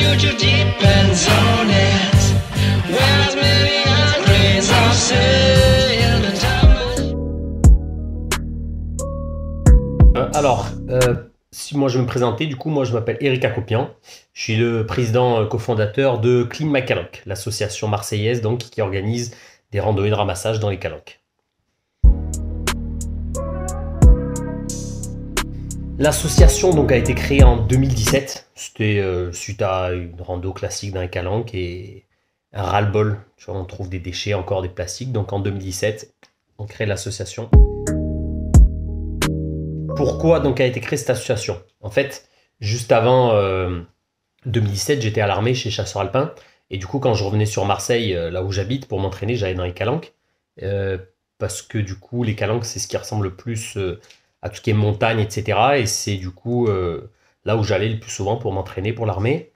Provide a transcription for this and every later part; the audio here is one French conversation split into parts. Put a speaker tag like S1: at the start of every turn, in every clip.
S1: future depends on it. Whereas many are grains of sand and
S2: Alors, si moi je vais me présenter, du coup, moi je m'appelle Eric Acopian. Je suis le président cofondateur de Clean My Calanque, l'association marseillaise donc, qui organise des randonnées de ramassage dans les calanques. L'association donc a été créée en 2017. C'était suite à une rando classique dans les calanques et un ras-le-bol. Tu vois, on trouve des déchets, encore des plastiques. Donc en 2017, on crée l'association. Pourquoi donc a été créée cette association? En fait, juste avant 2017, j'étais à l'armée chez Chasseurs Alpins. Et du coup, quand je revenais sur Marseille, là où j'habite, pour m'entraîner, j'allais dans les calanques. Parce que du coup, les calanques, c'est ce qui ressemble le plus à tout ce qui est montagne, etc. Et c'est du coup là où j'allais le plus souvent pour m'entraîner pour l'armée.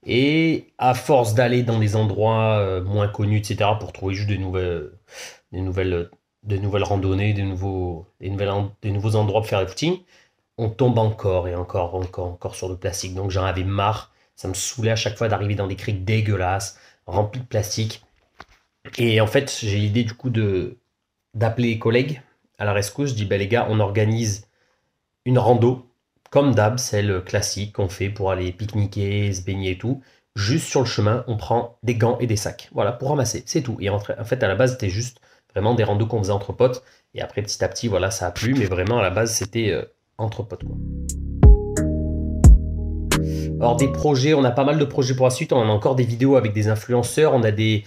S2: Et à force d'aller dans des endroits moins connus, etc., pour trouver juste des nouvelles randonnées, des nouveaux endroits pour faire des footings, on tombe encore et encore sur le plastique. Donc j'en avais marre. Ça me saoulait à chaque fois d'arriver dans des criques dégueulasses, remplies de plastique. Et en fait, j'ai l'idée du coup d'appeler les collègues à la rescousse. Je dis, ben les gars, on organise une rando, comme d'hab, celle classique qu'on fait pour aller pique-niquer, se baigner et tout. Juste sur le chemin, on prend des gants et des sacs. Voilà, pour ramasser, c'est tout. Et en fait, à la base, c'était juste vraiment des randos qu'on faisait entre potes. Et après, petit à petit, voilà, ça a plu. Mais vraiment, à la base, c'était entre potes, quoi. Alors, des projets, on a pas mal de projets pour la suite. On a encore des vidéos avec des influenceurs. On a des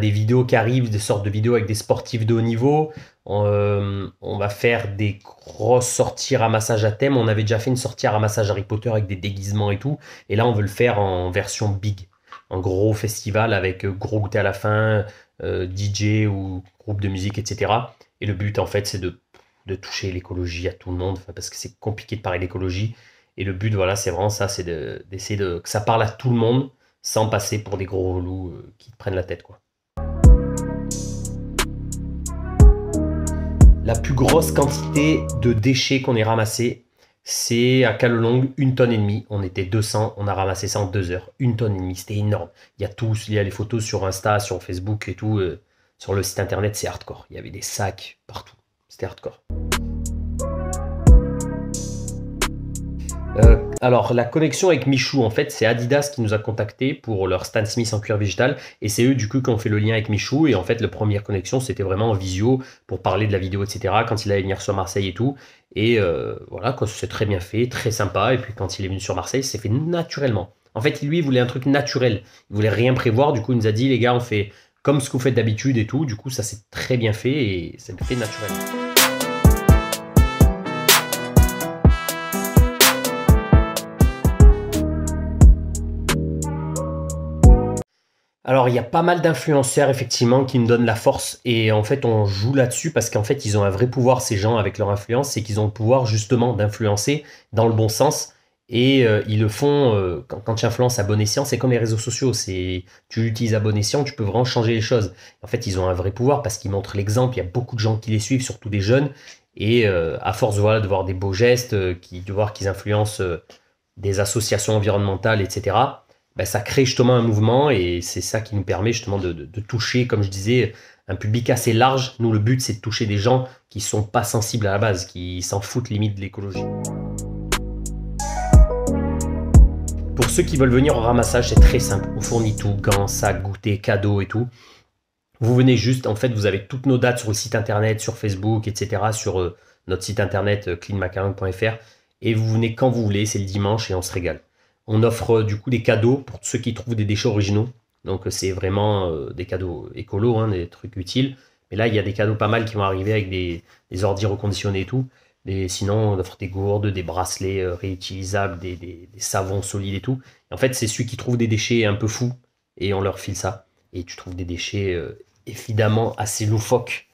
S2: vidéos qui arrivent, des sortes de vidéos avec des sportifs de haut niveau. On va faire des grosses sorties ramassage à thème. On avait déjà fait une sortie à ramassage Harry Potter avec des déguisements et tout. Et là, on veut le faire en version big. Un gros festival avec gros goûter à la fin, DJ ou groupe de musique, etc. Et le but, en fait, c'est de toucher l'écologie à tout le monde. Parce que c'est compliqué de parler d'écologie. Et le but, voilà, c'est vraiment ça, c'est d'essayer que ça parle à tout le monde sans passer pour des gros relous qui te prennent la tête, quoi. La plus grosse quantité de déchets qu'on ait ramassé, c'est à Callelongue, 1,5 tonne. On était 200, on a ramassé ça en 2 heures. 1,5 tonne, c'était énorme. Il y a les photos sur Insta, sur Facebook et tout. Sur le site internet, c'est hardcore. Il y avait des sacs partout. C'était hardcore. Alors, la connexion avec Michou, en fait, c'est Adidas qui nous a contactés pour leur Stan Smith en cuir végétal. Et c'est eux, du coup, qui ont fait le lien avec Michou. Et en fait, la première connexion, c'était vraiment en visio pour parler de la vidéo, etc. Quand il allait venir sur Marseille et tout. Et voilà, c'est très bien fait, très sympa. Et puis, quand il est venu sur Marseille, c'est fait naturellement. En fait, lui, il voulait un truc naturel. Il voulait rien prévoir. Du coup, il nous a dit, les gars, on fait comme ce que vous faites d'habitude et tout. Du coup, ça s'est très bien fait et c'est fait naturellement. Alors, il y a pas mal d'influenceurs, effectivement, qui me donnent la force. Et en fait, on joue là-dessus parce qu'en fait, ils ont un vrai pouvoir, ces gens, avec leur influence. C'est qu'ils ont le pouvoir, justement, d'influencer dans le bon sens. Et ils le font, quand tu influences à bon escient, c'est comme les réseaux sociaux. Tu l'utilises à bon escient, tu peux vraiment changer les choses. En fait, ils ont un vrai pouvoir parce qu'ils montrent l'exemple. Il y a beaucoup de gens qui les suivent, surtout des jeunes. Et à force voilà, de voir des beaux gestes, de voir qu'ils influencent des associations environnementales, etc., ben, ça crée justement un mouvement et c'est ça qui nous permet justement de toucher, comme je disais, un public assez large. Nous, le but, c'est de toucher des gens qui ne sont pas sensibles à la base, qui s'en foutent limite de l'écologie. Pour ceux qui veulent venir au ramassage, c'est très simple. On fournit tout, gants, sacs, goûters, cadeaux et tout. Vous venez juste, en fait, vous avez toutes nos dates sur le site internet, sur Facebook, etc., sur notre site internet cleanmacalanque.fr et vous venez quand vous voulez, c'est le dimanche et on se régale. On offre du coup des cadeaux pour ceux qui trouvent des déchets originaux. Donc c'est vraiment des cadeaux écolos, hein, des trucs utiles. Mais là, il y a des cadeaux pas mal qui vont arriver avec des ordi reconditionnés et tout. Et sinon, on offre des gourdes, des bracelets réutilisables, des savons solides et tout. Et en fait, c'est ceux qui trouvent des déchets un peu fous et on leur file ça. Et tu trouves des déchets évidemment assez loufoques.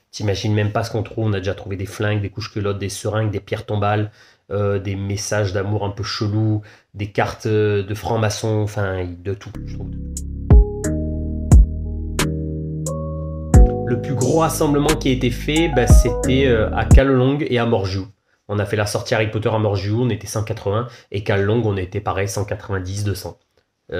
S2: T'imagines même pas ce qu'on trouve. On a déjà trouvé des flingues, des couches-culottes, des seringues, des pierres tombales. Des messages d'amour un peu chelous, des cartes de francs-maçons, enfin de tout, je trouve. Le plus gros rassemblement qui a été fait, bah, c'était à Callelongue et à Morgiou. On a fait la sortie Harry Potter à Morgiou, on était 180, et Callelongue, on était pareil, 190, 200.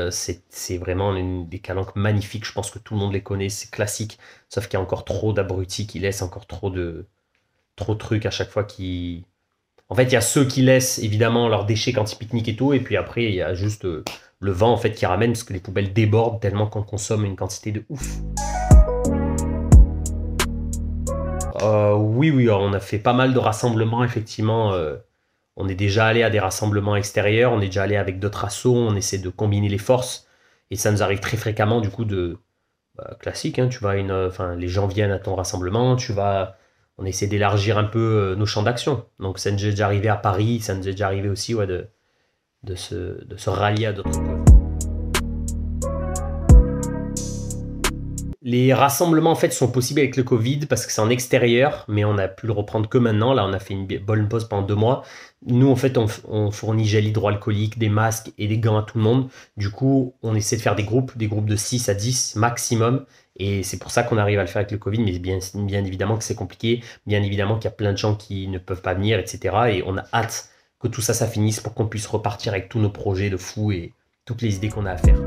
S2: C'est vraiment des calanques magnifiques. Je pense que tout le monde les connaît, c'est classique. Sauf qu'il y a encore trop d'abrutis qui laissent encore trop de trucs à chaque fois qui. En fait, il y a ceux qui laissent évidemment leurs déchets quand ils pique-niquent et tout, et puis après, il y a juste le vent en fait qui ramène parce que les poubelles débordent tellement qu'on consomme une quantité de ouf. Oui, oui, alors on a fait pas mal de rassemblements, effectivement. On est déjà allé à des rassemblements extérieurs, on est déjà allé avec d'autres assos, on essaie de combiner les forces, et ça nous arrive très fréquemment, du coup, classique, hein, tu vas enfin, les gens viennent à ton rassemblement, on essaie d'élargir un peu nos champs d'action. Donc ça nous est déjà arrivé à Paris, ça nous est déjà arrivé aussi ouais, de se rallier à d'autres causes. Les rassemblements en fait sont possibles avec le Covid parce que c'est en extérieur, mais on a pu le reprendre que maintenant. Là, on a fait une bonne pause pendant 2 mois. Nous, en fait, on fournit gel hydroalcoolique, des masques et des gants à tout le monde. Du coup, on essaie de faire des groupes de 6 à 10 maximum. Et c'est pour ça qu'on arrive à le faire avec le Covid, mais bien évidemment que c'est compliqué. Bien évidemment qu'il y a plein de gens qui ne peuvent pas venir, etc. Et on a hâte que tout ça, ça finisse pour qu'on puisse repartir avec tous nos projets de fou et toutes les idées qu'on a à faire.